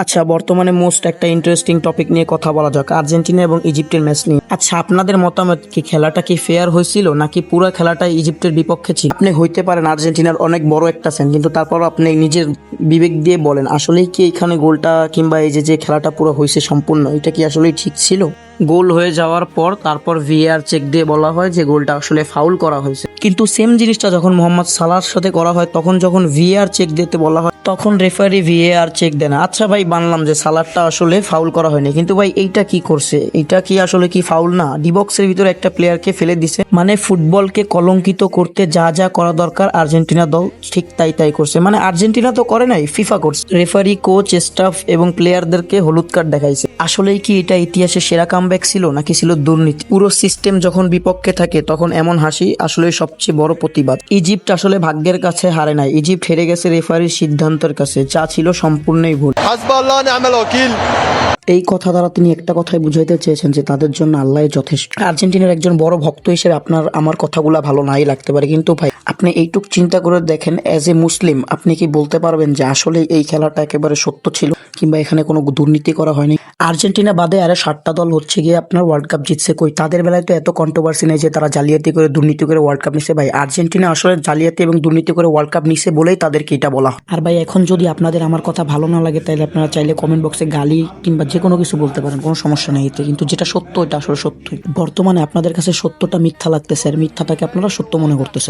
আচ্ছা, বর্তমানে মোস্ট একটা ইন্টারেস্টিং টপিক নিয়ে কথা বলা যাক, আর্জেন্টিনা এবং ইজিপ্টের ম্যাচ নিয়ে। আচ্ছা, আপনাদের মতামত কি, খেলাটা কি ফেয়ার হয়েছিল নাকি পুরো খেলাটা ইজিপ্টের বিপক্ষে ছিল? আপনি হইতে পারেন আর্জেন্টিনার অনেক বড় একটা ফ্যান, কিন্তু তারপর আপনি নিজের বিবেক দিয়ে বলেন, আসলেই কি এখানে গোলটা কিংবা এই যে যে খেলাটা পুরো হয়েছে সম্পূর্ণ, এটা কি আসলেই ঠিক ছিল? গোল হয়ে যাওয়ার পর তারপর ভিএআর চেক দিয়ে বলা হয় যে গোলটা আসলে ফাউল করা হয়েছে, কিন্তু সেম জিনিসটা যখন মোহাম্মদ সালাহর সাথে করা হয় তখন যখন ভিএআর চেক দিতে বলা হয় তখন রেফারি ভিএআর চেক দেয় না। আচ্ছা ভাই, মানলাম যে সালারটা আসলে ফাউল করা হয়নি, কিন্তু ভাই এইটা কি করছে? এটা কি আসলে কি ফাউল না? ডিবক্সের ভিতরে একটা প্লেয়ারকে ফেলে দিছে, মানে ফুটবলকে কলঙ্কিত করতে যা যা করা দরকার আর্জেন্টিনা দল ঠিক তাই তাই করছে। মানে আর্জেন্টিনা তো করে নাই, ফিফা করছে। রেফারি, কোচ, স্টাফ এবং প্লেয়ারদেরকে হলুদ কার্ড দেখাইছে। আসলেই কি এটা ইতিহাসের সেরা কামব্যাক ছিল নাকি ছিল দুর্নীতি? পুরো সিস্টেম যখন বিপক্ষে থাকে তখন এমন হাসি আসলে সবচেয়ে বড় প্রতিবাদ। ইজিপ্ট আসলে ভাগ্যের কাছে হারে নাই, ইজিপ্ট হেরে গেছে রেফারির সিদ্ধান্তের কাছে, যা ছিল সম্পূর্ণই ভুল। এই কথা দ্বারা তিনি একটা কথাই বুঝাইতে চেয়েছেন যে তাদের জন্য আল্লাহ যথেষ্ট। আর্জেন্টিনার একজন বড় ভক্ত হিসেবে আপনার আমার কথাগুলা ভালো নাই লাগতে পারে, কিন্তু ভাই আপনি এইটুক চিন্তা করে দেখেন, এজ এ মুসলিম আপনি কি বলতে পারবেন যে আসলে এই খেলাটা একেবারে সত্য ছিল কিংবা এখানে কোনো দুর্নীতি করা হয়নি? আর্জেন্টিনা বাদে আরো 7টা দল হচ্ছে গিয়ে আপনার ওয়ার্ল্ড কাপ জিতছে, কই তাদের বেলায় তো এত কন্ট্রোভার্সি নেই যে তারা জালিয়াতি করে দুর্নীতি করে ওয়ার্ল্ড কাপ নিছে। ভাই আর্জেন্টিনা আসলে জালিয়াতি এবং দুর্নীতি করে ওয়ার্ল্ড কাপ নিছে বলেই তাদেরকে এটা বলা হয়। আর ভাই এখন যদি আপনাদের আমার কথা ভালো না লাগে তাহলে আপনারা চাইলে কমেন্ট বক্সে গালি কিংবা যে কোনো কিছু বলতে পারেন, কোনো সমস্যা নেই এতে, কিন্তু যেটা সত্য এটা আসলে সত্যই। বর্তমানে আপনাদের কাছে সত্যটা মিথ্যা লাগতেছে আর মিথ্যাটাকে আপনারা সত্য মনে করতেছে।